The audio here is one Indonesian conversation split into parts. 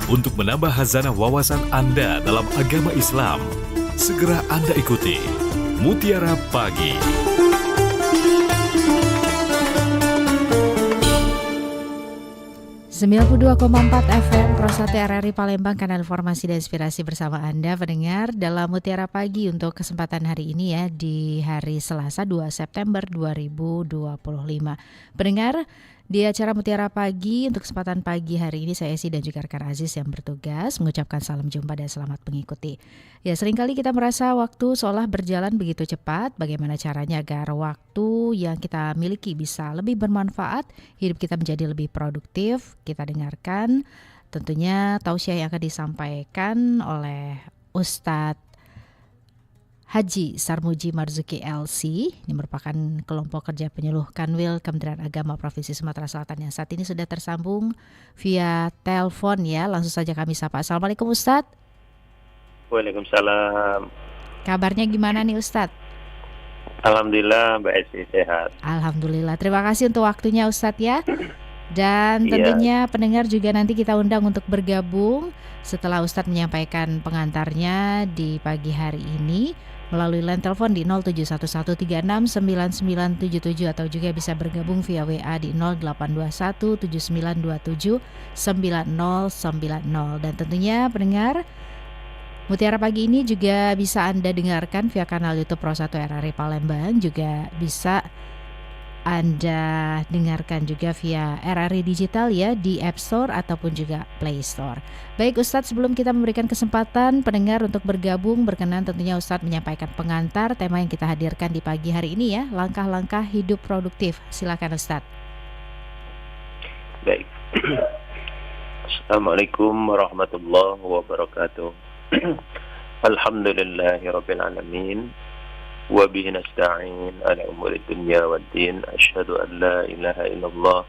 untuk menambah khazanah wawasan Anda dalam agama Islam. Segera Anda ikuti Mutiara Pagi. ...92,4 FM Pro 1 RRI Palembang, kanal informasi dan inspirasi bersama Anda pendengar dalam Mutiara Pagi untuk kesempatan hari ini ya, di hari Selasa 2 September 2025. Pendengar, di acara Mutiara Pagi untuk kesempatan pagi hari ini saya Esi dan juga rekan Aziz yang bertugas mengucapkan salam jumpa dan selamat mengikuti. Ya, seringkali kita merasa waktu seolah berjalan begitu cepat. Bagaimana caranya agar waktu yang kita miliki bisa lebih bermanfaat, hidup kita menjadi lebih produktif? Kita dengarkan tentunya tausiah yang akan disampaikan oleh Ustadz Haji Sarmuji Marzuki LC. Ini merupakan kelompok kerja penyuluh Kanwil Kementerian Agama Provinsi Sumatera Selatan yang saat ini sudah tersambung via telepon ya. Langsung saja kami sapa. Assalamualaikum Ustadz. Waalaikumsalam. Kabarnya gimana nih Ustadz? Alhamdulillah Mbak Esi sehat. Alhamdulillah. Terima kasih untuk waktunya Ustadz ya. Dan tentunya pendengar juga nanti kita undang untuk bergabung setelah Ustadz menyampaikan pengantarnya di pagi hari ini melalui line telepon di 0711369977 atau juga bisa bergabung via WA di 082179279090. Dan tentunya pendengar, Mutiara Pagi ini juga bisa Anda dengarkan via kanal YouTube Pro 1 RRI Palembang, juga bisa Anda dengarkan juga via RRI Digital ya, di App Store ataupun juga Play Store. Baik Ustadz, sebelum kita memberikan kesempatan pendengar untuk bergabung, berkenan tentunya Ustadz menyampaikan pengantar tema yang kita hadirkan di pagi hari ini ya, langkah-langkah hidup produktif. Silakan Ustadz. Baik. Assalamualaikum warahmatullahi wabarakatuh. Alhamdulillahirabbil alamin. Wa bihi nasta'in ala umuri dunya waddin. Asyhadu an la ilaha illallah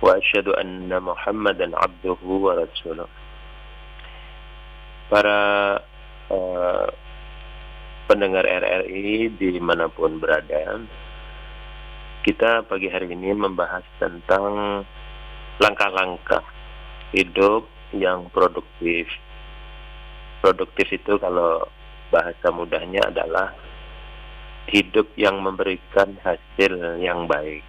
wa asyhadu anna Muhammadan abduhu wa rasuluh. Para pendengar RRI dimanapun berada, kita pagi hari ini membahas tentang langkah-langkah hidup yang produktif. Produktif itu kalau bahasa mudahnya adalah hidup yang memberikan hasil yang baik.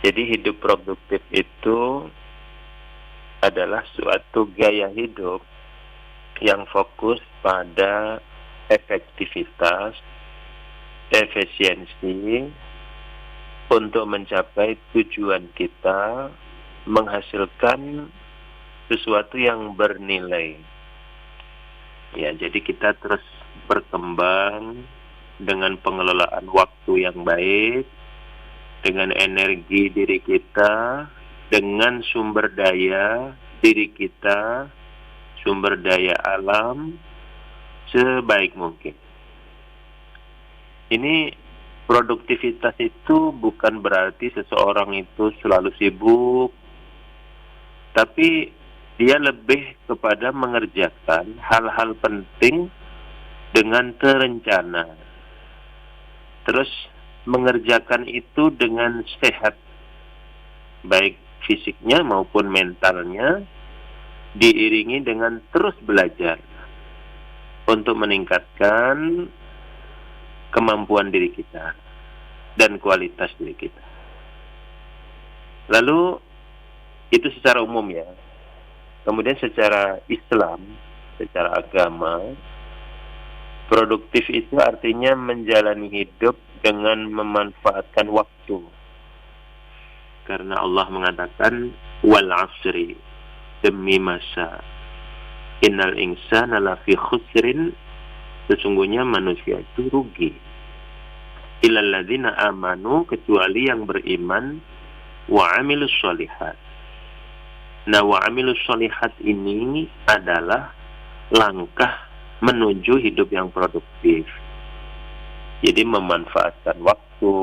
Jadi hidup produktif itu adalah suatu gaya hidup yang fokus pada efektivitas, efisiensi untuk mencapai tujuan kita, menghasilkan sesuatu yang bernilai. Ya, jadi kita terus berkembang dengan pengelolaan waktu yang baik, dengan energi diri kita, dengan sumber daya diri kita, sumber daya alam sebaik mungkin. Ini produktivitas itu bukan berarti seseorang itu selalu sibuk, tapi dia lebih kepada mengerjakan hal-hal penting dengan terencana. Terus mengerjakan itu dengan sehat, baik fisiknya maupun mentalnya, diiringi dengan terus belajar untuk meningkatkan kemampuan diri kita dan kualitas diri kita. Lalu itu secara umum ya. Kemudian secara Islam, secara agama, produktif itu artinya menjalani hidup dengan memanfaatkan waktu. Karena Allah mengatakan wal asri, demi masa, innal insana lafi khusrin, sesungguhnya manusia itu rugi. Illal ladzina amanu, kecuali yang beriman, wa amilus sholihat. Nah, wa amilus sholihat ini adalah langkah menuju hidup yang produktif. Jadi memanfaatkan waktu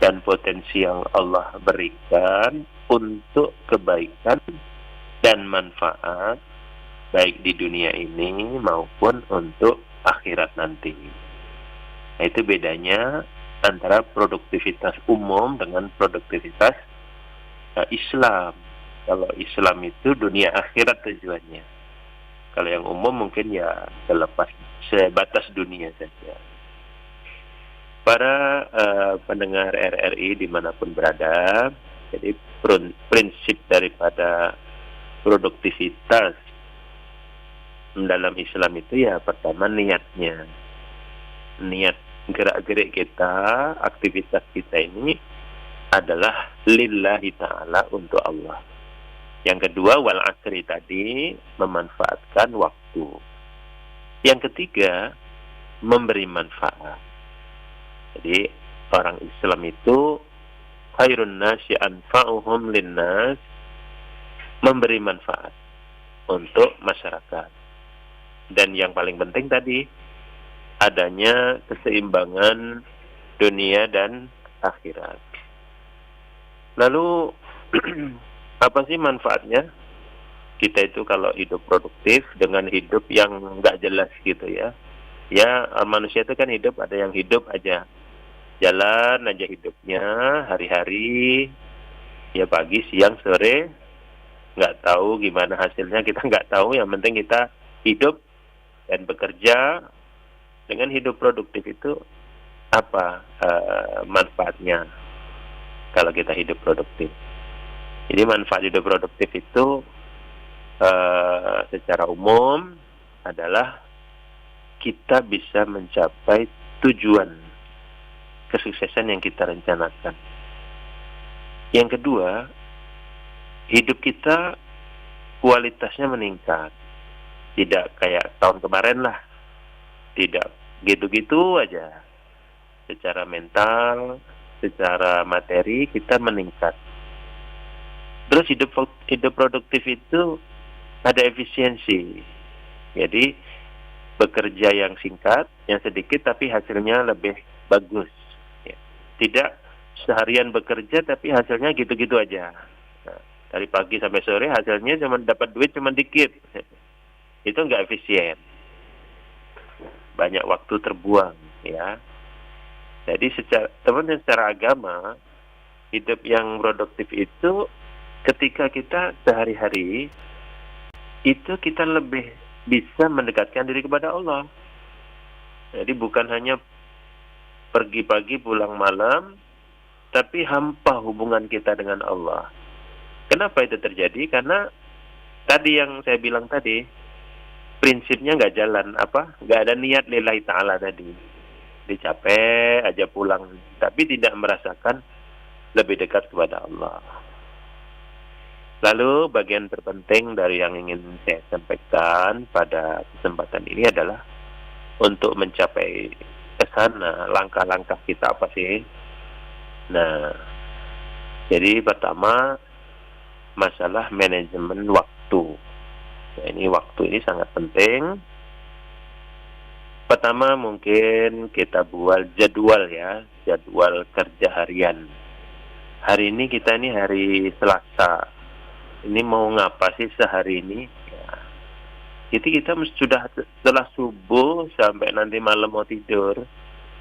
dan potensi yang Allah berikan untuk kebaikan dan manfaat baik di dunia ini maupun untuk akhirat nanti. Nah, itu bedanya antara produktivitas umum dengan produktivitas Islam. kalau Islam itu dunia akhirat tujuannya. Kalau yang umum mungkin ya sebatas dunia saja. Para pendengar RRI dimanapun berada, jadi prinsip daripada produktivitas dalam Islam itu ya pertama niatnya. Niat gerak-gerik kita, aktivitas kita ini adalah lillahi ta'ala, untuk Allah. Yang kedua, wal asri tadi, memanfaatkan waktu. Yang ketiga, memberi manfaat. Jadi orang Islam itu khairun nasi anfa'uhum linnas, memberi manfaat untuk masyarakat. Dan yang paling penting tadi, adanya keseimbangan dunia dan akhirat. Lalu apa sih manfaatnya? Kita itu kalau hidup produktif dengan hidup yang nggak jelas gitu ya. Ya, manusia itu kan hidup, ada yang hidup aja, jalan aja hidupnya hari-hari, ya pagi, siang, sore, nggak tahu gimana hasilnya, kita nggak tahu. Yang penting kita hidup dan bekerja. Dengan hidup produktif itu apa manfaatnya kalau kita hidup produktif? Jadi manfaat hidup produktif itu secara umum adalah kita bisa mencapai tujuan kesuksesan yang kita rencanakan. Yang kedua, hidup kita kualitasnya meningkat. Tidak kayak tahun kemarin lah, tidak gitu-gitu aja. Secara mental, secara materi kita meningkat. Terus hidup produktif itu ada efisiensi. Jadi bekerja yang singkat, yang sedikit, tapi hasilnya lebih bagus. Ya. Tidak seharian bekerja tapi hasilnya gitu-gitu aja. Nah, dari pagi sampai sore hasilnya cuma dapat duit cuma dikit. Itu nggak efisien. Banyak waktu terbuang, ya. Jadi secara agama, hidup yang produktif itu ketika kita sehari-hari itu kita lebih bisa mendekatkan diri kepada Allah. Jadi bukan hanya pergi pagi pulang malam, tapi hampa hubungan kita dengan Allah. Kenapa itu terjadi? Karena tadi yang saya bilang tadi, prinsipnya nggak jalan, nggak ada niat lillahi ta'ala tadi. Dicapai aja pulang, tapi tidak merasakan lebih dekat kepada Allah. Lalu bagian terpenting dari yang ingin saya sampaikan pada kesempatan ini adalah untuk mencapai ke sana, langkah-langkah kita apa sih? Nah, jadi pertama masalah manajemen waktu. Nah, ini waktu ini sangat penting. Pertama mungkin kita buat jadwal ya, jadwal kerja harian. Hari ini kita ini hari Selasa. Ini mau ngapa sih sehari ini? Ya. Jadi kita sudah setelah subuh sampai nanti malam mau tidur,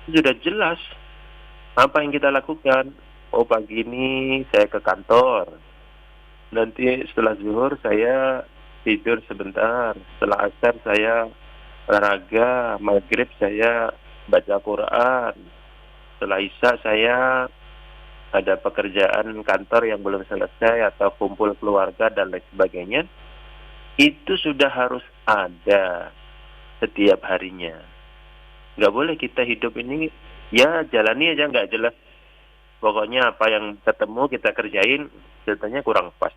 sudah jelas apa yang kita lakukan. Oh, pagi ini saya ke kantor. Nanti setelah zuhur saya tidur sebentar. Setelah asar saya olahraga, maghrib saya baca Quran, setelah isya saya ada pekerjaan kantor yang belum selesai atau kumpul keluarga dan lain sebagainya. Itu sudah harus ada setiap harinya. Nggak boleh kita hidup ini ya jalani aja nggak jelas. Pokoknya apa yang ketemu kita kerjain, ceritanya kurang pas.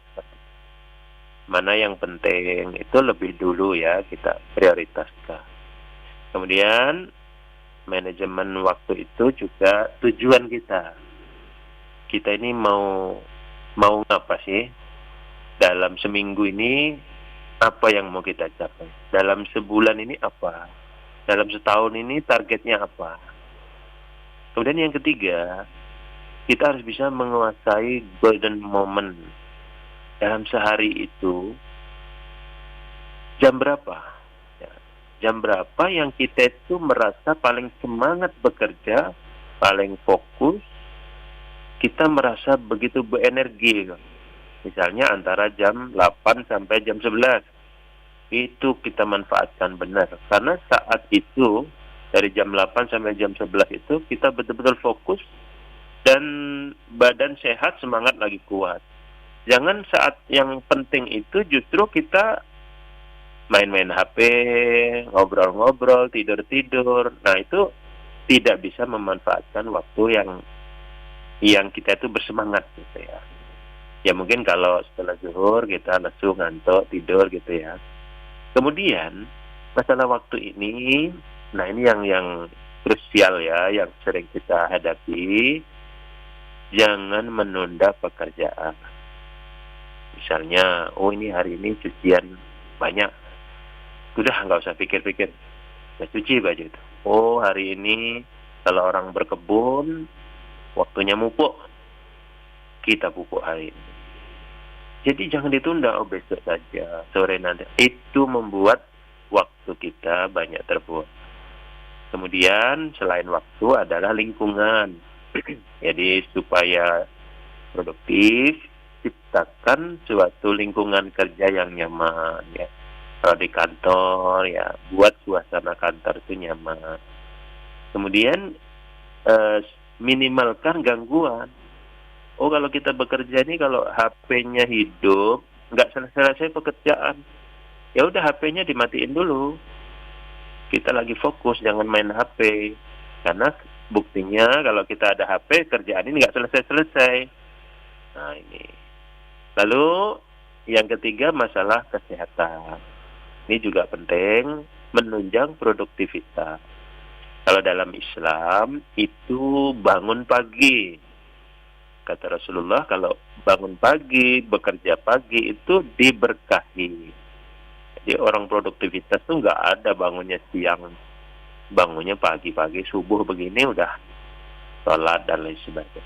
Mana yang penting itu lebih dulu ya kita prioritaskan. Kemudian manajemen waktu itu juga tujuan kita. Kita ini mau apa sih? Dalam seminggu ini apa yang mau kita capai? Dalam sebulan ini apa? Dalam setahun ini targetnya apa? Kemudian yang ketiga, kita harus bisa menguasai golden moment. Dalam sehari itu jam berapa? Ya, jam berapa yang kita itu merasa paling semangat bekerja, paling fokus, kita merasa begitu berenergi. Misalnya antara jam 8 sampai jam 11. Itu kita manfaatkan benar. Karena saat itu, dari jam 8 sampai jam 11 itu, kita betul-betul fokus dan badan sehat, semangat lagi kuat. Jangan saat yang penting itu justru kita main-main HP, ngobrol-ngobrol, tidur-tidur. Nah, itu tidak bisa memanfaatkan waktu yang kita itu bersemangat gitu ya. Ya mungkin kalau setelah zuhur kita lesu, ngantuk, tidur gitu ya. Kemudian masalah waktu ini, nah ini yang krusial ya, yang sering kita hadapi. Jangan menunda pekerjaan. Misalnya, ini hari ini cucian banyak. Udah nggak usah pikir-pikir, ya cuci baju itu. Hari ini kalau orang berkebun waktunya mupuk, kita pupuk hari ini. Jadi jangan ditunda, besok saja, sore nanti. Itu membuat waktu kita banyak terbuang. Kemudian selain waktu adalah lingkungan. Jadi supaya produktif, ciptakan suatu lingkungan kerja yang nyaman ya. Kalau di kantor ya, buat suasana kantor itu nyaman. Kemudian minimalkan gangguan. Kalau kita bekerja nih, kalau HP-nya hidup, nggak selesai pekerjaan, ya udah HP-nya dimatiin dulu. Kita lagi fokus, jangan main HP. Karena buktinya kalau kita ada HP, kerjaan ini nggak selesai-selesai. Nah ini. Lalu yang ketiga masalah kesehatan. Ini juga penting, menunjang produktivitas. Kalau dalam Islam itu bangun pagi. Kata Rasulullah, kalau bangun pagi, bekerja pagi itu diberkahi. Jadi orang produktivitas tuh nggak ada bangunnya siang. Bangunnya pagi-pagi, subuh begini udah sholat dan lain sebagainya.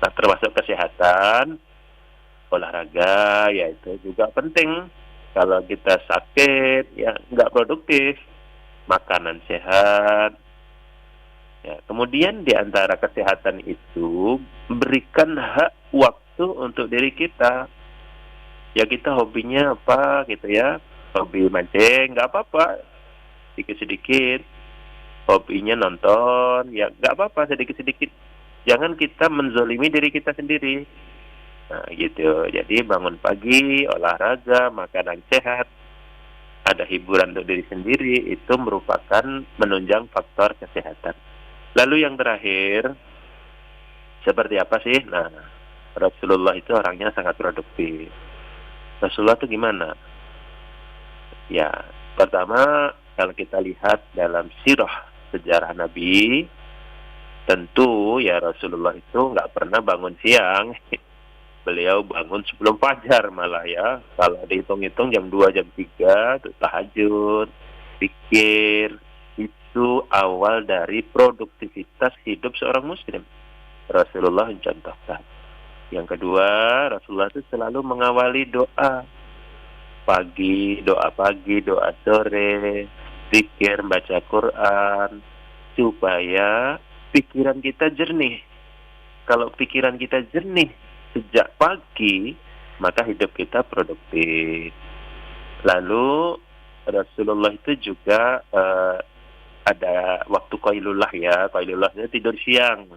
Nah termasuk kesehatan, olahraga, ya itu juga penting. Kalau kita sakit, ya nggak produktif. Makanan sehat. Ya, kemudian di antara kesehatan itu, berikan hak waktu untuk diri kita. Ya kita hobinya apa gitu ya. Hobi mancing, nggak apa-apa. Sedikit-sedikit. Hobinya nonton, ya nggak apa-apa sedikit-sedikit. Jangan kita menzolimi diri kita sendiri. Nah gitu, jadi bangun pagi, olahraga, makanan sehat, ada hiburan untuk diri sendiri, itu merupakan menunjang faktor kesehatan. Lalu yang terakhir, seperti apa sih? Nah, Rasulullah itu orangnya sangat produktif. Rasulullah itu gimana? Ya, pertama kalau kita lihat dalam sirah sejarah Nabi, tentu ya Rasulullah itu nggak pernah bangun siang. Beliau bangun sebelum fajar malah ya. Kalau dihitung-hitung jam 2, jam 3 itu tahajud, pikir. Itu awal dari produktivitas hidup seorang muslim. Rasulullah mencontohkan. Yang kedua, Rasulullah itu selalu mengawali doa. Doa sore, pikir, baca Quran. Supaya pikiran kita jernih. Kalau pikiran kita jernih sejak pagi, maka hidup kita produktif. Lalu Rasulullah itu juga ada waktu qailullah ya. Qailullah itu tidur siang.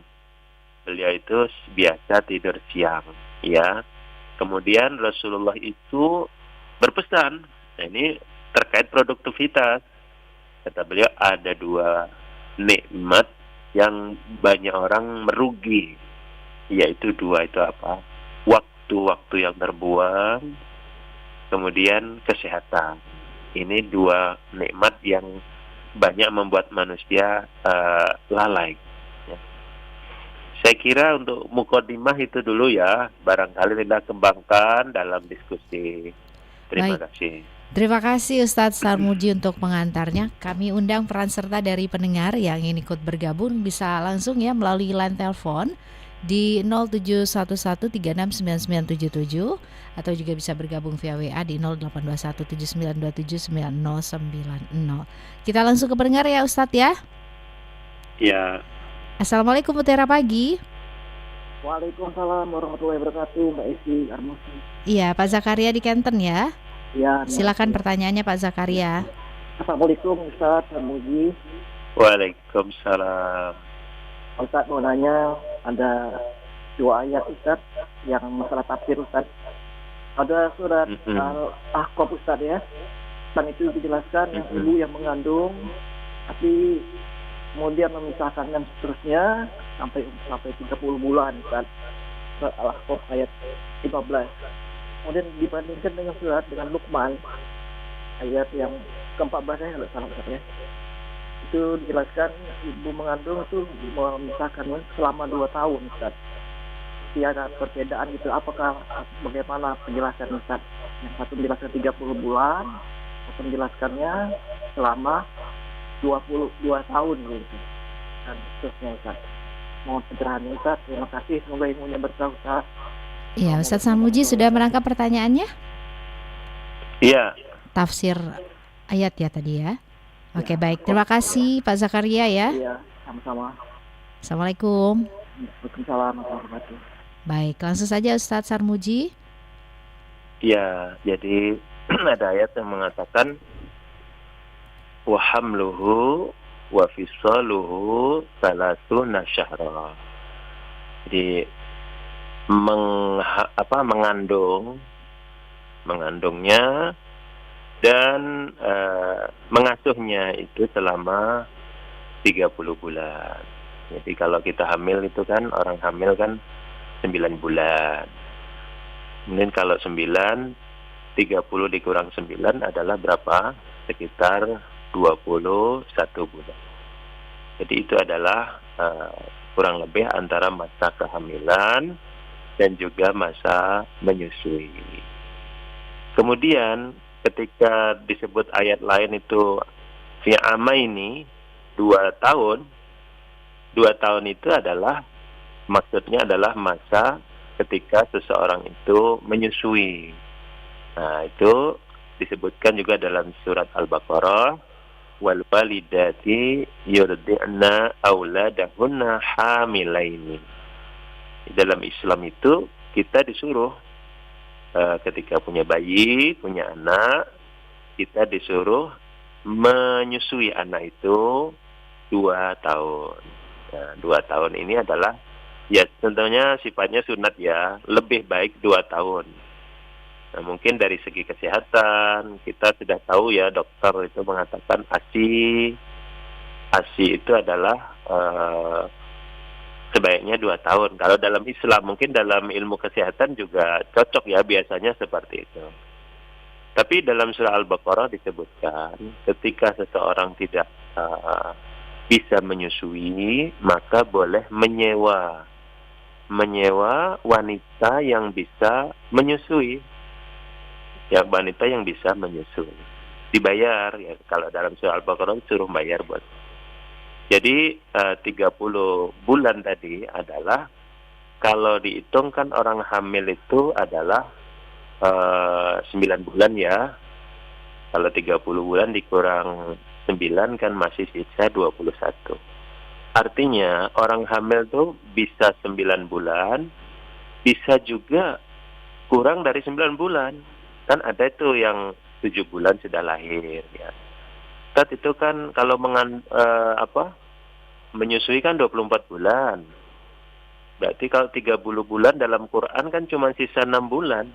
Beliau itu biasa tidur siang ya. Kemudian Rasulullah itu berpesan. Nah, ini terkait produktivitas. Kata beliau ada 2 nikmat yang banyak orang merugi. Yaitu 2 itu apa? Waktu-waktu yang terbuang, kemudian kesehatan. Ini 2 nikmat yang banyak membuat manusia lalai. Ya. Saya kira untuk mukadimah itu dulu ya, barangkali kita kembangkan dalam diskusi. Terima kasih. Terima kasih Ustadz Sarmuji untuk pengantarnya. Kami undang peran serta dari pendengar yang ingin ikut bergabung bisa langsung ya melalui line telepon di 0711369977 atau juga bisa bergabung via WA di 082179279090. Kita langsung ke pendengar ya Ustadz ya. Ya. Assalamualaikum Mutiara Pagi. Waalaikumsalam warahmatullahi wabarakatuh, Mbak Esi Armusi. Iya, Pak Zakaria di Kenten ya. Ya, Silakan pertanyaannya Pak Zakaria. Assalamualaikum Ustaz Armuji. Waalaikumsalam. Ustaz mau nanya, ada 2 ayat Ustaz yang masalah tafsir Ustaz. Ada surat Al-Ahqaf Ustaz ya. Dan itu dijelaskan yang ibu yang mengandung, tapi kemudian memisahkan dan seterusnya sampai 30 bulan Ustaz. Surat Al-Ahqaf ayat 15. Kemudian dibandingkan dengan surat dengan Luqman ayat yang ke-14 ya kalau salah Ustaz ya. Itu dijelaskan ibu mengandung itu memisahkan selama 2 tahun Ustaz. Ada perbedaan gitu, apakah bagaimana penjelasan Ustaz? Yang satu menjelaskan 30 bulan, satu menjelaskannya selama 22 tahun gitu. Dan seterusnya Ustaz. Mohon pencerahan Ustaz, terima kasih, semoga ilmunya berkah Ustaz. Iya, Ustaz Sarmuji sudah merangkap pertanyaannya? Iya. Tafsir ayat ya tadi ya. Oke, baik. Terima kasih Pak Zakaria ya. Iya, sama-sama. Assalamualaikum. Waalaikumsalam warahmatullahi wabarakatuh. Baik, langsung saja Ustaz Sarmuji. Ya, jadi ada ayat yang mengatakan wa hamluhu wa fisaluhu salasuna syahra. Jadi mengandungnya dan mengasuhnya itu selama 30 bulan. Jadi kalau kita hamil itu kan, orang hamil kan 9 bulan. Kemudian kalau 9, 30 dikurang 9 adalah berapa? Sekitar 21 bulan. Jadi itu adalah kurang lebih antara masa kehamilan dan juga masa menyusui. Kemudian ketika disebut ayat lain itu fi amaini 2 tahun. 2 tahun itu adalah maksudnya adalah masa ketika seseorang itu menyusui. Nah, itu disebutkan juga dalam surat Al-Baqarah, wal walidati yurdi'na auladahunna hamilaini. Dalam Islam itu kita disuruh ketika punya bayi, punya anak, kita disuruh menyusui anak itu 2 tahun. Nah, 2 tahun ini adalah ya tentunya sifatnya sunat ya, lebih baik 2 tahun. Nah, mungkin dari segi kesehatan kita sudah tahu ya, dokter itu mengatakan ASI itu adalah sebaiknya 2 tahun. Kalau dalam Islam, mungkin dalam ilmu kesehatan juga cocok ya, biasanya seperti itu. Tapi dalam surah Al-Baqarah disebutkan ketika seseorang tidak bisa menyusui, maka boleh menyewa wanita yang bisa menyusui, ya, wanita yang bisa menyusui, dibayar ya. Kalau dalam surah Al-Baqarah suruh bayar buat. Jadi 30 bulan tadi adalah kalau dihitungkan orang hamil itu adalah 9 bulan ya. Kalau 30 bulan dikurang 9 kan masih sisa 21. Artinya orang hamil tuh bisa 9 bulan, bisa juga kurang dari 9 bulan. Kan ada itu yang 7 bulan sudah lahir ya. Saat itu kan kalau menyusui kan 24 bulan. Berarti kalau 30 bulan dalam Quran kan cuma sisa 6 bulan.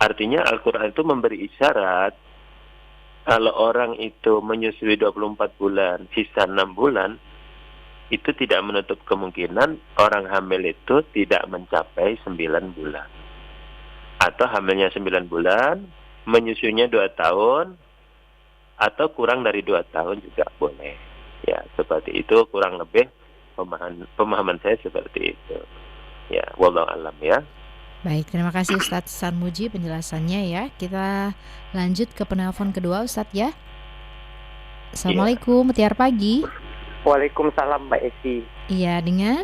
Artinya Al-Quran itu memberi isyarat kalau orang itu menyusui 24 bulan, sisa 6 bulan, itu tidak menutup kemungkinan orang hamil itu tidak mencapai 9 bulan. Atau hamilnya 9 bulan, menyusuinya 2 tahun, atau kurang dari 2 tahun juga boleh. Ya, seperti itu kurang lebih pemahaman saya seperti itu. Ya, wallahu alam ya. Baik, terima kasih Ustadz Sarmuji penjelasannya ya. Kita lanjut ke penelpon kedua Ustadz ya. Assalamualaikum, Mutiara Pagi. Waalaikumsalam Mbak Esi. Iya, dengan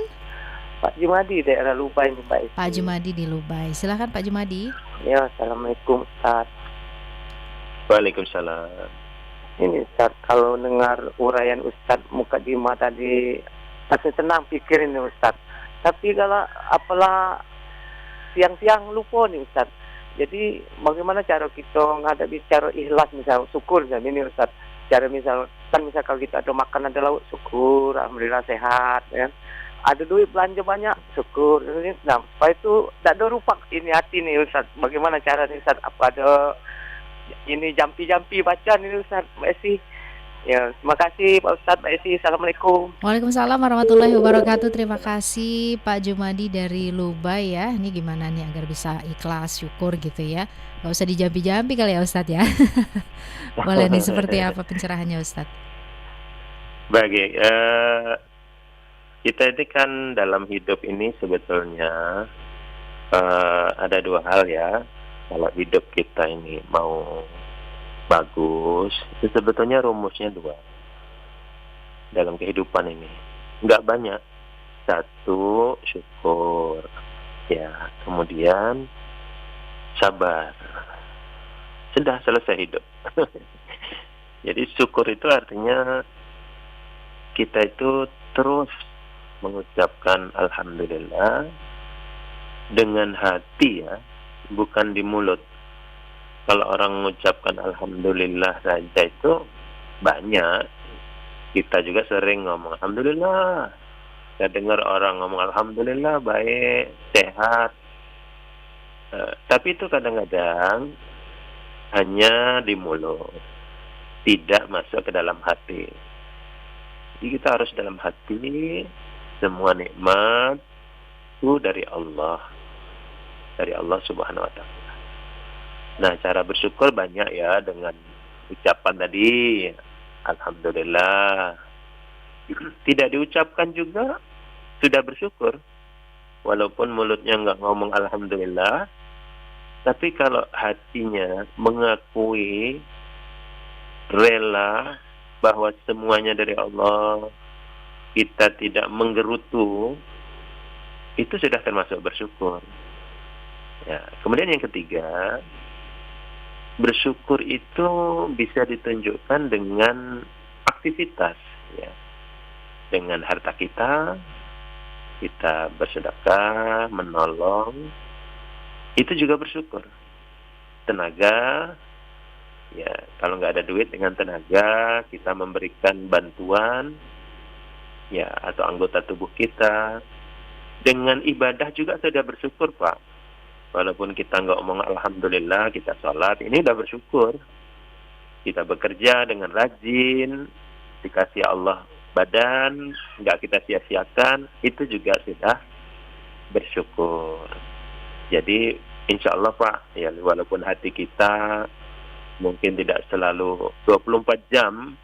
Pak Jumadi daerah Lubay Mbak Esi. Pak Jumadi di Lubay. Silakan Pak Jumadi. Ya, assalamualaikum Ustaz. Waalaikumsalam. Ini Ustaz, kalau dengar uraian Ustaz Mukadimah tadi, masih tenang pikir ini Ustaz. Tapi kalau apalah siang-siang lupa nih Ustaz. Jadi bagaimana cara kita menghadapi cara ikhlas misal syukur misalnya ini Ustaz. Cara misal kalau kita ada makan ada lauk syukur, alhamdulillah sehat ya. Ada duit belanja banyak syukur. Nah, supaya itu tak ada rupak ini hati nih Ustaz. Bagaimana cara nih Ustaz? Apa ada ini jampi-jampi bacaan ini Ustaz Mbak Esi? Ya, terima kasih Pak Ustadz, Mbak Esi. Assalamualaikum. Waalaikumsalam warahmatullahi wabarakatuh. Terima kasih Pak Jumadi dari Lubai ya. Ini gimana nih agar bisa ikhlas, syukur gitu ya. Gak usah dijampi-jampi kali ya Ustadz ya. Boleh nih, seperti apa pencerahannya Ustadz? Baik, kita ini kan dalam hidup ini sebetulnya ada dua hal ya. Kalau hidup kita ini mau bagus, itu sebetulnya rumusnya dua dalam kehidupan ini. Nggak banyak. Satu, syukur. Ya, kemudian sabar. Sudah selesai hidup. Jadi syukur itu artinya kita itu terus mengucapkan alhamdulillah dengan hati ya, bukan di mulut. Kalau orang mengucapkan alhamdulillah saja itu banyak. Kita juga sering ngomong alhamdulillah. Saya dengar orang ngomong alhamdulillah baik, sehat. Tapi itu kadang-kadang hanya di mulut, tidak masuk ke dalam hati. Jadi kita harus dalam hati semua nikmat itu dari Allah Subhanahu wa Ta'ala. Nah, cara bersyukur banyak ya dengan ucapan tadi alhamdulillah. Tidak diucapkan juga sudah bersyukur. Walaupun mulutnya nggak ngomong alhamdulillah, tapi kalau hatinya mengakui rela bahwa semuanya dari Allah, kita tidak menggerutu, itu sudah termasuk bersyukur. Ya, kemudian yang ketiga, bersyukur itu bisa ditunjukkan dengan aktivitas ya. Dengan harta kita bersedekah, menolong, itu juga bersyukur. Tenaga ya, kalau nggak ada duit, dengan tenaga kita memberikan bantuan ya, atau anggota tubuh kita. Dengan ibadah juga sudah bersyukur Pak. Walaupun kita nggak ngomong alhamdulillah, kita sholat, ini udah bersyukur. Kita bekerja dengan rajin, dikasih Allah badan, nggak kita sia-siakan, itu juga sudah bersyukur. Jadi insya Allah Pak, ya walaupun hati kita mungkin tidak selalu 24 jam,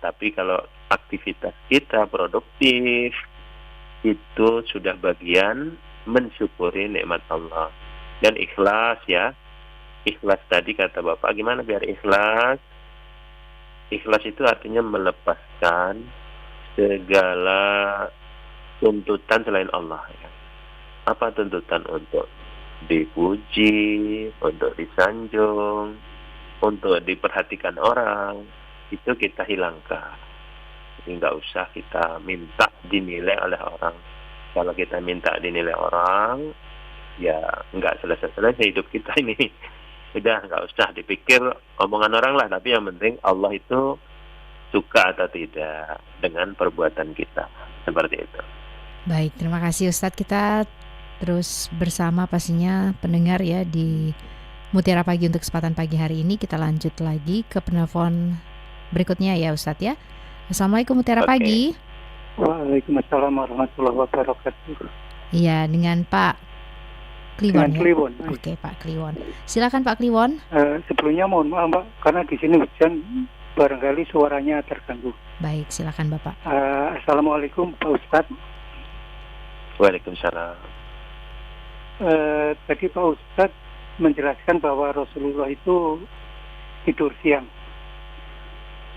tapi kalau aktivitas kita produktif, itu sudah bagian mensyukuri nikmat Allah. Dan ikhlas ya. Ikhlas tadi kata Bapak, gimana biar ikhlas? Ikhlas itu artinya melepaskan segala tuntutan selain Allah ya. Apa tuntutan? Untuk dipuji, untuk disanjung, untuk diperhatikan orang, itu kita hilangkan. Jadi nggak usah kita minta dinilai oleh orang. Kalau kita minta dinilai orang, ya nggak selesai-selesai hidup kita ini. Udah nggak usah dipikir omongan orang lah, tapi yang penting Allah itu suka atau tidak dengan perbuatan kita. Seperti itu. Baik, terima kasih Ustadz. Kita terus bersama pastinya pendengar ya di Mutiara Pagi untuk kesempatan pagi hari ini. Kita lanjut lagi ke penelpon berikutnya ya Ustadz ya. Assalamualaikum Mutiara Pagi. Waalaikumsalam warahmatullahi wabarakatuh. Iya, dengan Pak Kliwon ya? Kliwon. Oke, Pak Kliwon. Silakan Pak Kliwon. Sebelumnya mohon maaf Mbak, karena di sini hujan, barangkali suaranya terganggu. Baik, silakan Bapak. Assalamualaikum Pak Ustadz. Waalaikumsalam. Tadi Pak Ustadz menjelaskan bahwa Rasulullah itu tidur siang.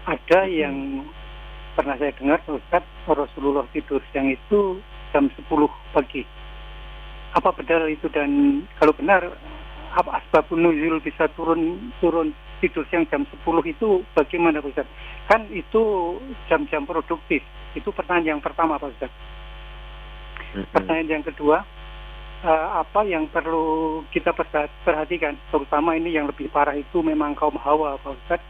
Ada yang pernah saya dengar Pak Ustadz, Rasulullah tidur siang itu jam 10 pagi. Apa benar itu, dan kalau benar apa asbabun nuzul bisa turun tidur siang jam 10 itu bagaimana Pak Ustadz? Kan itu jam-jam produktif. Itu pertanyaan yang pertama Pak Ustadz. Pertanyaan yang kedua, apa yang perlu kita perhatikan, terutama ini yang lebih parah itu memang kaum hawa, Pak Ustadz,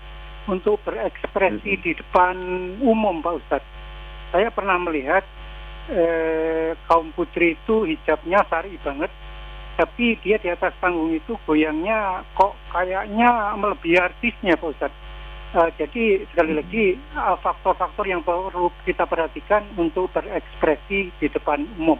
untuk berekspresi di depan umum, Pak Ustadz. Saya pernah melihat kaum putri itu hijabnya syar'i banget, tapi dia di atas panggung itu goyangnya kok kayaknya melebihi artisnya, Pak Ustadz. Jadi sekali lagi faktor-faktor yang perlu kita perhatikan untuk berekspresi di depan umum.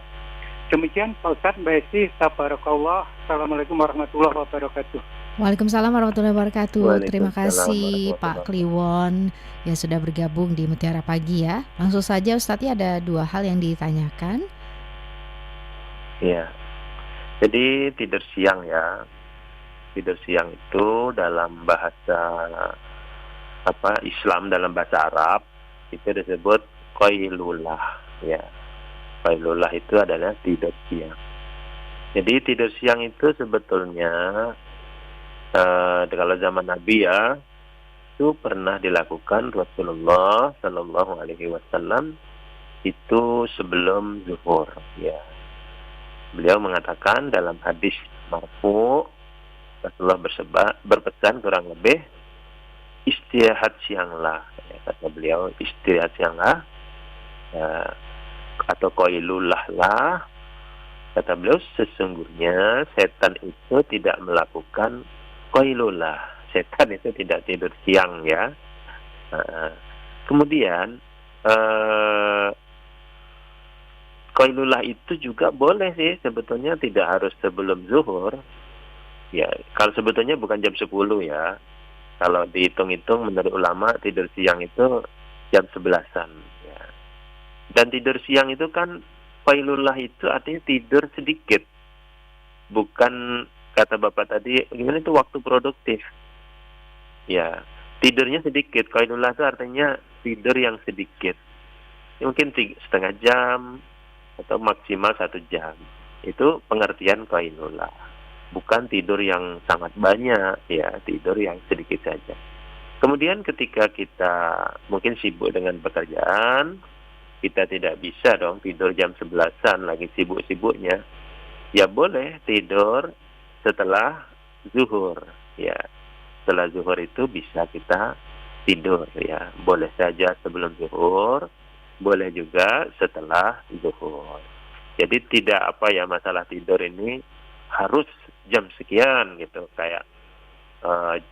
Demikian Pak Ustadz, Mbak Esti, tabarakallah. Assalamualaikum warahmatullahi wabarakatuh. Waalaikumsalam warahmatullahi wabarakatuh. Terima Waalaikumsalam kasih Pak Kliwon yang sudah bergabung di Mutiara Pagi ya. Langsung saja Ustadz, ada 2 hal yang ditanyakan. Ya. Jadi tidur siang ya. Tidur siang itu dalam bahasa Islam, dalam bahasa Arab itu disebut qailulah ya. Qailulah itu adalah tidur siang. Jadi tidur siang itu sebetulnya kalau zaman Nabi ya, itu pernah dilakukan Rasulullah Shallallahu Alaihi Wasallam itu sebelum zuhur ya. Beliau mengatakan dalam hadis marfu, Rasulullah berpesan kurang lebih, istirahat sianglah ya, kata beliau, istirahat sianglah ya, atau qailullah lah, kata beliau, sesungguhnya setan itu tidak melakukan qailullah, setan itu tidak tidur siang ya. Kemudian qailullah itu juga boleh sih sebetulnya, tidak harus sebelum zuhur ya. Kalau sebetulnya bukan jam 10 ya. Kalau dihitung-hitung menurut ulama tidur siang itu jam 11-an ya. Dan tidur siang itu kan qailullah itu artinya tidur sedikit. Bukan kata Bapak tadi gimana itu waktu produktif. Ya, tidurnya sedikit. Qailullah itu artinya tidur yang sedikit. Mungkin setengah jam atau maksimal 1 jam. Itu pengertian qailullah. Bukan tidur yang sangat banyak ya, tidur yang sedikit saja. Kemudian ketika kita mungkin sibuk dengan pekerjaan, kita tidak bisa dong tidur jam 11-an lagi sibuk-sibuknya. Ya boleh tidur setelah zuhur ya. Setelah zuhur itu bisa kita tidur ya. Boleh saja sebelum zuhur, boleh juga setelah zuhur. Jadi tidak masalah tidur ini harus jam sekian gitu kayak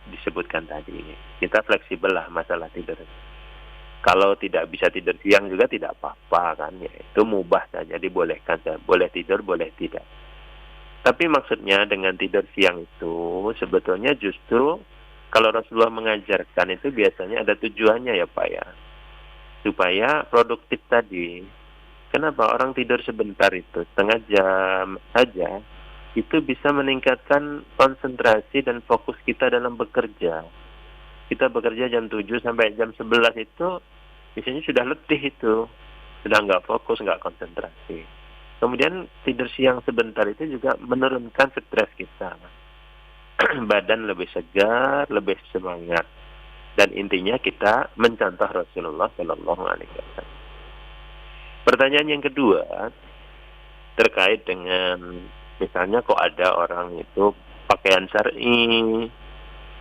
disebutkan tadi. Kita fleksibel lah masalah tidur. Kalau tidak bisa tidur siang juga tidak apa-apa kan ya. Itu mubah saja, dibolehkan saja. Boleh tidur, boleh tidak. Tapi maksudnya dengan tidur siang itu sebetulnya justru kalau Rasulullah mengajarkan itu biasanya ada tujuannya ya Pak ya. Supaya produktif tadi. Kenapa orang tidur sebentar itu, setengah jam saja, itu bisa meningkatkan konsentrasi dan fokus kita dalam bekerja. Kita bekerja jam 7 sampai jam 11 itu biasanya sudah letih itu. Sudah nggak fokus, nggak konsentrasi. Kemudian tidur siang sebentar itu juga menurunkan stres kita. Badan lebih segar, lebih semangat. Dan intinya kita mencontoh Rasulullah Shallallahu Alaihi Wasallam. Pertanyaan yang kedua terkait dengan misalnya kok ada orang itu pakaian syar'i,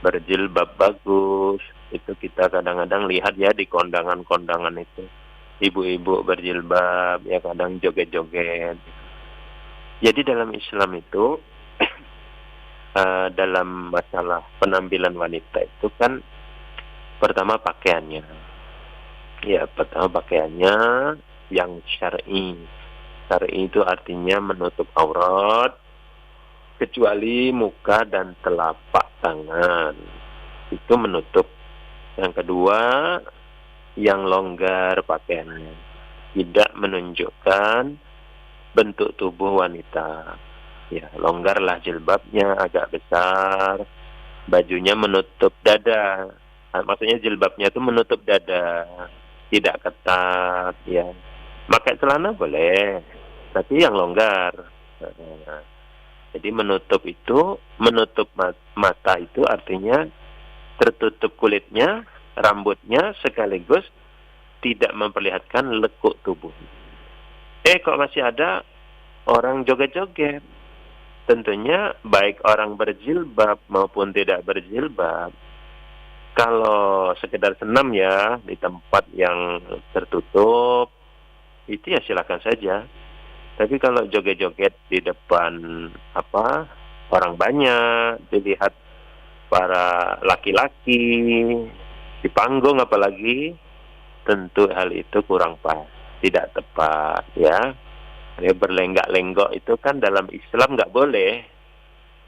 berjilbab bagus, itu kita kadang-kadang lihat ya di kondangan-kondangan itu. Ibu-ibu berjilbab, ya kadang joget-joget. Jadi dalam Islam itu, dalam masalah penampilan wanita itu kan, pertama pakaiannya. Ya, pertama pakaiannya yang syar'i. Syar'i itu artinya menutup aurat, kecuali muka dan telapak tangan. Itu menutup. Yang kedua, yang longgar pakaiannya. Tidak menunjukkan bentuk tubuh wanita. Ya, longgarlah jilbabnya, agak besar. Bajunya menutup dada. Maksudnya jilbabnya itu menutup dada. Tidak ketat, ya. Pakai celana boleh, tapi yang longgar. Jadi menutup itu, menutup mata itu artinya tertutup kulitnya, rambutnya, sekaligus tidak memperlihatkan lekuk tubuh. Kok masih ada orang joget-joget. Tentunya baik orang berjilbab maupun tidak berjilbab. Kalau sekedar senam ya di tempat yang tertutup, itu ya silakan saja. Tapi kalau joget-joget di depan orang banyak, dilihat para laki-laki di panggung apalagi, tentu hal itu kurang pas, tidak tepat ya. Berlenggak-lenggok itu kan dalam Islam nggak boleh.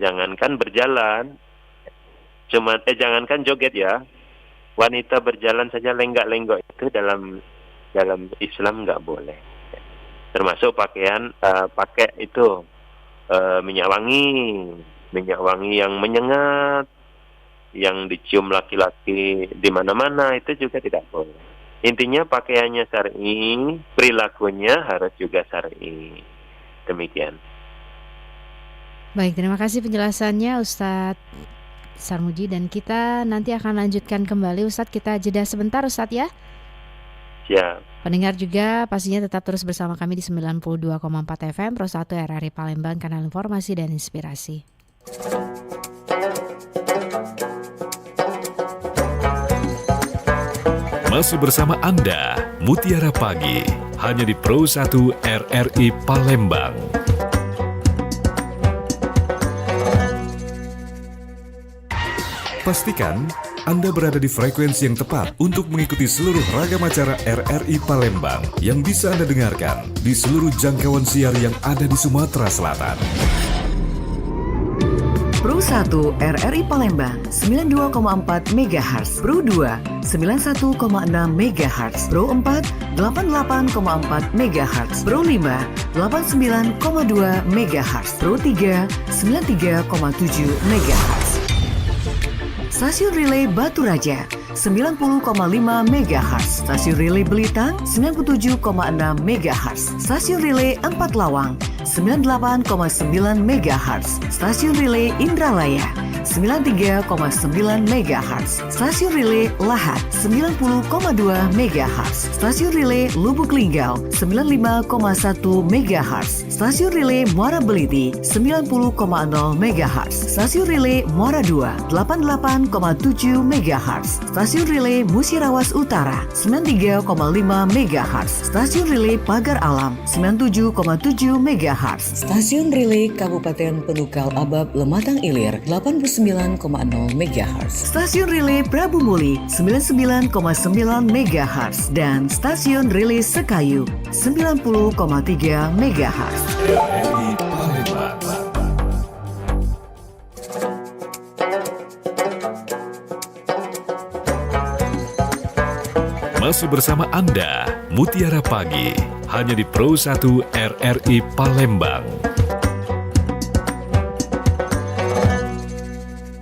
Jangankan berjalan, jangankan joget ya. Wanita berjalan saja lenggak-lenggok itu dalam Islam nggak boleh. Termasuk pakai itu minyak wangi yang menyengat, yang dicium laki-laki di mana-mana, itu juga tidak boleh. Intinya pakaiannya syar'i, perilakunya harus juga syar'i. Demikian. Baik, terima kasih penjelasannya Ustadz Sarmuji, dan kita nanti akan lanjutkan kembali Ustadz. Kita jeda sebentar Ustadz ya. Siap. Pendengar juga pastinya tetap terus bersama kami di 92,4 FM Pro 1 RRI Palembang, kanal informasi dan inspirasi. Masih bersama Anda, Mutiara Pagi, hanya di Pro 1 RRI Palembang. Pastikan Anda berada di frekuensi yang tepat untuk mengikuti seluruh ragam acara RRI Palembang yang bisa Anda dengarkan di seluruh jangkauan siar yang ada di Sumatera Selatan. Pro 1 RRI Palembang 92,4 MHz, Pro 2 91,6 MHz, Pro 4 88,4 MHz, Pro 5 89,2 MHz, Pro 3 93,7 MHz. Stasiun Relay Batu Raja 90,5 MHz, Stasiun Relay Belitang 97,6 MHz, Stasiun Relay Empat Lawang 98,9 MHz, Stasiun Relay Indralaya 93,9 MHz, Stasiun Relay Lahat 90,2 MHz, Stasiun Relay Lubuk Linggau 95,1 MHz, Stasiun Relay Muara Beliti 90,0 MHz, Stasiun Relay Muara 2 88,7 MHz, Stasiun Relay Musirawas Utara 93,5 MHz, Stasiun Relay Pagar Alam 97,7 MHz, Stasiun Relay Kabupaten Penukal Abab Lematang Ilir 89,0 MHz, Stasiun Relay Prabu Muli 99,9 MHz, dan Stasiun Relay Sekayu 90,3 MHz. RRI Palembang. Masih bersama Anda, Mutiara Pagi, hanya di Pro 1 RRI Palembang.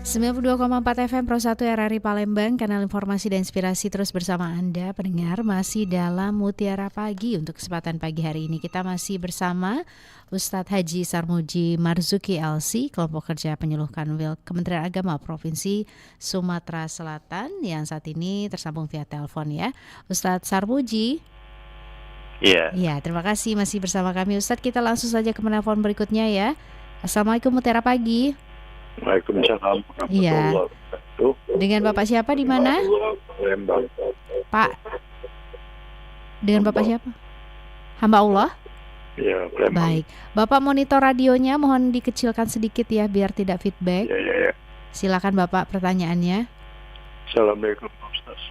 92,4 FM Pro 1 RRI Palembang, kanal informasi dan inspirasi, terus bersama Anda pendengar, masih dalam Mutiara Pagi. Untuk kesempatan pagi hari ini kita masih bersama Ustadz Haji Sarmuji Marzuki LC, kelompok kerja penyuluh Kanwil Kementerian Agama Provinsi Sumatera Selatan, yang saat ini tersambung via telepon ya. Ustadz Sarmuji. Iya. Ya, terima kasih masih bersama kami Ustadz. Kita langsung saja ke penelpon berikutnya ya. Assalamualaikum, Mutiara Pagi. Waalaikumsalam. Iya. Dengan Bapak siapa di mana? Palembang. Pak. Dengan Bapak siapa? Hamba Allah? Iya, Palembang. Baik. Bapak monitor radionya mohon dikecilkan sedikit ya biar tidak feedback. Iya. Silakan Bapak pertanyaannya. Assalamualaikum Ustaz.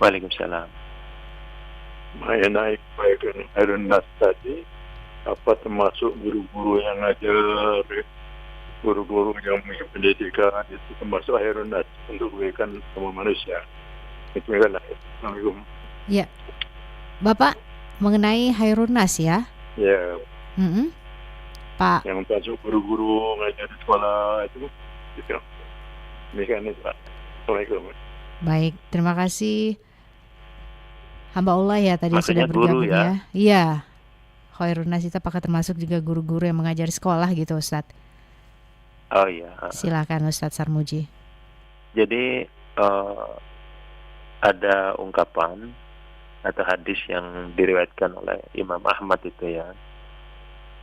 Waalaikumsalam. Mengenai kebaikan Khairun Nas tadi, apa termasuk guru-guru yang ngajar, guru-guru yang punya pendidikan itu termasuk Khairun Nas untuk kebaikan sama manusia. Itu kan. Assalamualaikum. Ya. Bapak mengenai Khairun Nas ya? Ya. Pak. Yang masuk guru-guru ngajar di sekolah itu gitu. Demikian itu Pak. Assalamualaikum. Baik, terima kasih. Hamba Allah ya tadi Maksudnya sudah bergabung guru ya? Iya. Khairun Nas itu apakah termasuk juga guru-guru yang mengajar sekolah gitu Ustadz? Oh iya. Silakan Ustadz Sarmuji. Jadi ada ungkapan atau hadis yang diriwayatkan oleh Imam Ahmad itu ya.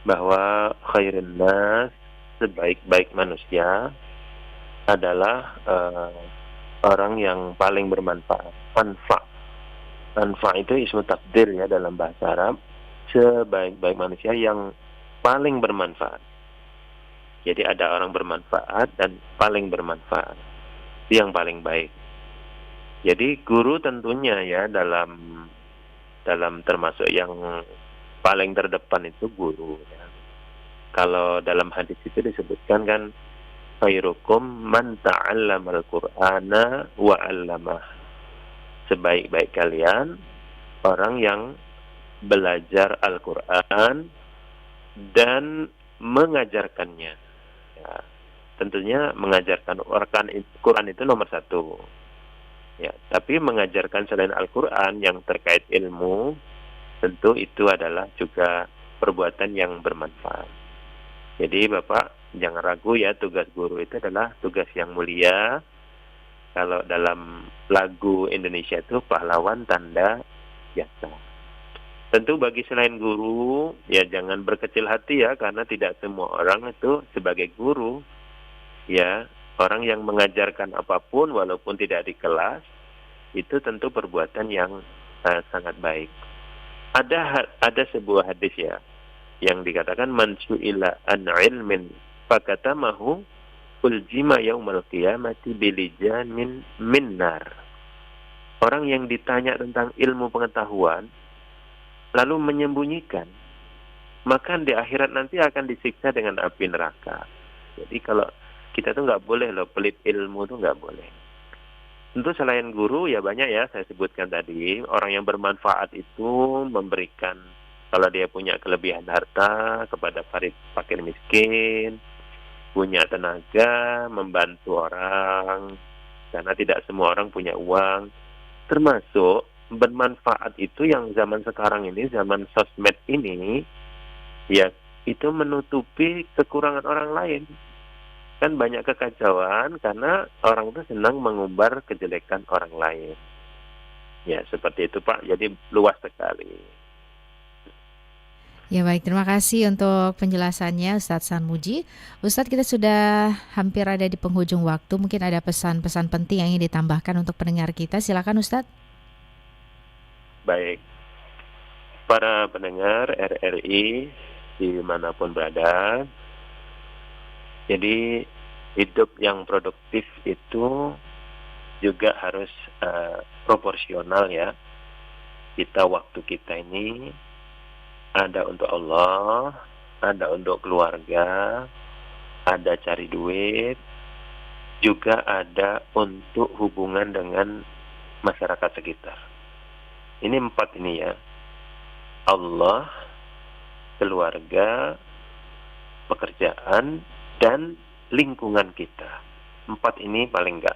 bahwa khairun nas, sebaik-baik manusia adalah orang yang paling bermanfaat. Manfa itu ismu takdir ya dalam bahasa Arab. Sebaik-baik manusia yang paling bermanfaat. Jadi ada orang bermanfaat dan paling bermanfaat. Itu yang paling baik. Jadi guru tentunya ya dalam termasuk yang paling terdepan itu guru ya. Kalau dalam hadis itu disebutkan kan khairukum man ta'allamal Qur'ana wa 'allamah. Sebaik-baik kalian orang yang belajar Al-Qur'an dan mengajarkannya. Ya, tentunya mengajarkan Quran itu nomor satu. Ya, tapi mengajarkan selain Al-Qur'an yang terkait ilmu, tentu itu adalah juga perbuatan yang bermanfaat. Jadi Bapak jangan ragu ya, tugas guru itu adalah tugas yang mulia. Kalau dalam lagu Indonesia itu pahlawan tanda jasa. Tentu bagi selain guru, ya jangan berkecil hati ya, karena tidak semua orang itu sebagai guru. Ya, orang yang mengajarkan apapun walaupun tidak di kelas, itu tentu perbuatan yang sangat baik. Ada sebuah hadis ya, yang dikatakan man su'ila an ilmin fakatamahu uljima yaumal qiyamati bilijamin minnar. Orang yang ditanya tentang ilmu pengetahuan lalu menyembunyikan, maka di akhirat nanti akan disiksa dengan api neraka. Jadi kalau kita tuh nggak boleh loh, pelit ilmu tuh nggak boleh. Tentu selain guru ya banyak ya, saya sebutkan tadi, orang yang bermanfaat itu memberikan, kalau dia punya kelebihan harta kepada fakir miskin, punya tenaga membantu orang, karena tidak semua orang punya uang. Termasuk bermanfaat itu yang zaman sekarang ini, zaman sosmed ini, ya itu menutupi kekurangan orang lain. Kan banyak kekacauan karena orang itu senang mengumbar kejelekan orang lain. Ya seperti itu Pak, jadi luas sekali. Ya baik, terima kasih untuk penjelasannya Ustadz Sanmuji. Ustadz, kita sudah hampir ada di penghujung waktu. Mungkin ada pesan-pesan penting yang ingin ditambahkan untuk pendengar kita. Silakan Ustadz. Baik, para pendengar RRI dimanapun berada, jadi hidup yang produktif itu juga harus proporsional ya. Waktu kita ini ada untuk Allah, ada untuk keluarga, ada cari duit, juga ada untuk hubungan dengan masyarakat sekitar. Ini 4 ini ya. Allah, keluarga, pekerjaan, dan lingkungan kita. 4 ini paling enggak.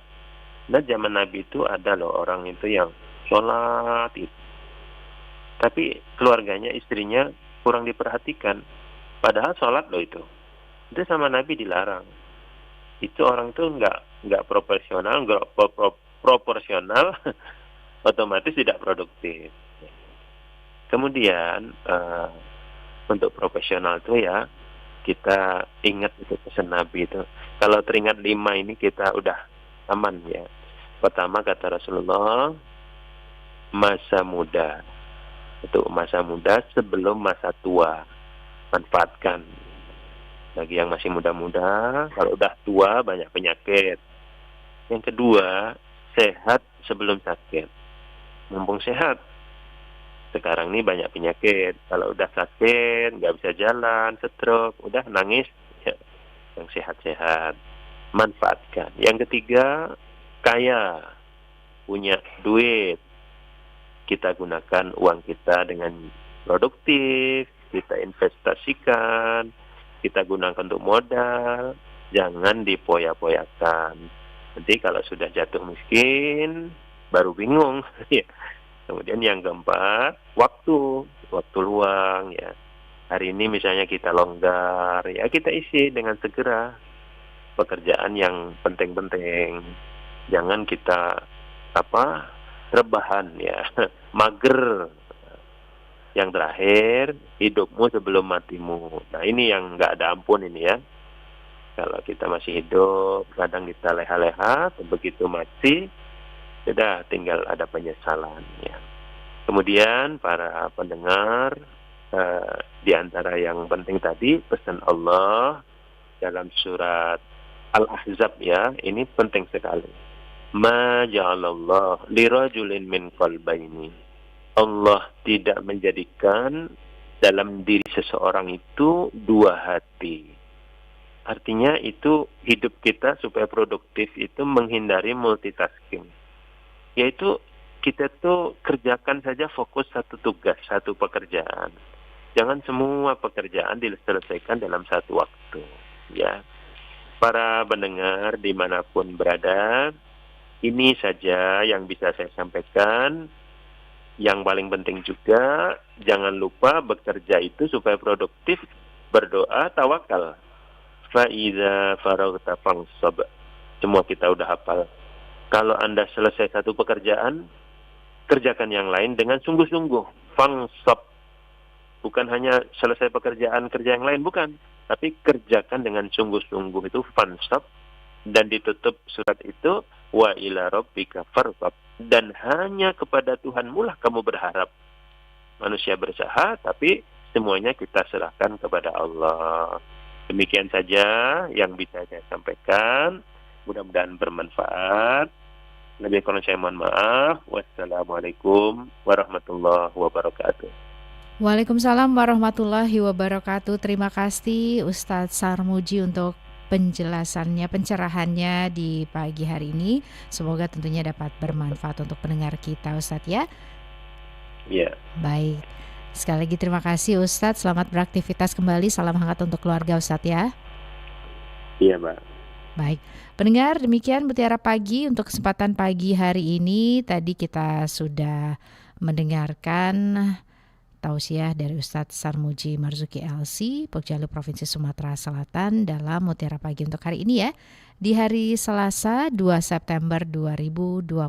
Nah zaman Nabi itu ada loh orang itu yang sholat itu, tapi keluarganya, istrinya kurang diperhatikan. Padahal sholat loh itu sama Nabi dilarang. Itu orang itu enggak proporsional, proporsional otomatis tidak produktif. Kemudian untuk profesional itu ya, kita ingat itu pesan Nabi itu. Kalau teringat 5 ini kita udah aman ya. Pertama kata Rasulullah, masa muda. Itu masa muda sebelum masa tua. Manfaatkan. Bagi yang masih muda-muda, kalau udah tua banyak penyakit. Yang kedua, sehat sebelum sakit. Mumpung sehat. Sekarang ini banyak penyakit. Kalau udah sakit, nggak bisa jalan, stroke, udah nangis. Ya, yang sehat-sehat. Manfaatkan. Yang ketiga, kaya. Punya duit. Kita gunakan uang kita dengan produktif. Kita investasikan. Kita gunakan untuk modal. Jangan dipoya-poyakan. Nanti kalau sudah jatuh miskin, baru bingung. Kemudian yang keempat, waktu luang ya. Hari ini misalnya kita longgar, ya kita isi dengan segera pekerjaan yang penting-penting. Jangan kita rebahan ya, mager. Yang terakhir, hidupmu sebelum matimu. Nah, ini yang nggak ada ampun ini ya. Kalau kita masih hidup, kadang kita leha-leha, begitu mati, sudah tinggal ada penyesalan ya. Kemudian para pendengar, di antara yang penting tadi, pesan Allah dalam surat Al-Ahzab ya, ini penting sekali. Ma ja'alallahu lirajulin min qalbaini. Allah tidak menjadikan dalam diri seseorang itu dua hati. Artinya itu hidup kita supaya produktif itu menghindari multitasking. Yaitu kita tuh kerjakan saja fokus satu tugas, satu pekerjaan. Jangan semua pekerjaan diselesaikan dalam satu waktu. Ya, para pendengar dimanapun berada, ini saja yang bisa saya sampaikan. Yang paling penting juga, jangan lupa bekerja itu supaya produktif, berdoa, tawakal. Fa'idza faraghta fansab. Semua kita udah hafal. Kalau Anda selesai satu pekerjaan, kerjakan yang lain dengan sungguh-sungguh. Fansab. Bukan hanya selesai pekerjaan, kerja yang lain, bukan. Tapi kerjakan dengan sungguh-sungguh, itu fansab. Dan ditutup surat itu, wa ila rabbika farghab. Dan hanya kepada Tuhanmu lah kamu berharap. Manusia berusaha, tapi semuanya kita serahkan kepada Allah. Demikian saja yang bisa saya sampaikan. Mudah-mudahan bermanfaat. Lebih kurang saya mohon maaf. Wassalamualaikum warahmatullahi wabarakatuh. Waalaikumsalam warahmatullahi wabarakatuh. Terima kasih Ustadz Sarmuji untuk penjelasannya, pencerahannya di pagi hari ini. Semoga tentunya dapat bermanfaat untuk pendengar kita, Ustadz ya. Iya. Baik. Sekali lagi terima kasih Ustadz. Selamat beraktivitas kembali. Salam hangat untuk keluarga Ustadz ya. Iya, Mbak. Baik. Pendengar, demikian Mutiara Pagi untuk kesempatan pagi hari ini. Tadi kita sudah mendengarkan tausiah dari Ustadz Sarmuji Marzuki LC, Pokjalu Provinsi Sumatera Selatan dalam Mutiara Pagi untuk hari ini ya. Di hari Selasa 2 September 2025.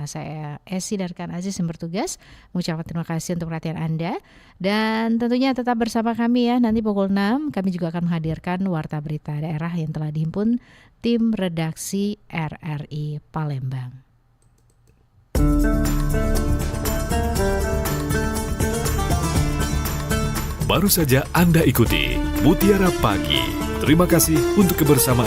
Saya Esi dan Kan Aziz yang bertugas mengucapkan terima kasih untuk perhatian Anda. Dan tentunya tetap bersama kami ya. Nanti pukul 6 kami juga akan menghadirkan Warta Berita Daerah yang telah dihimpun tim redaksi RRI Palembang. Baru saja Anda ikuti Mutiara Pagi. Terima kasih untuk kebersamaan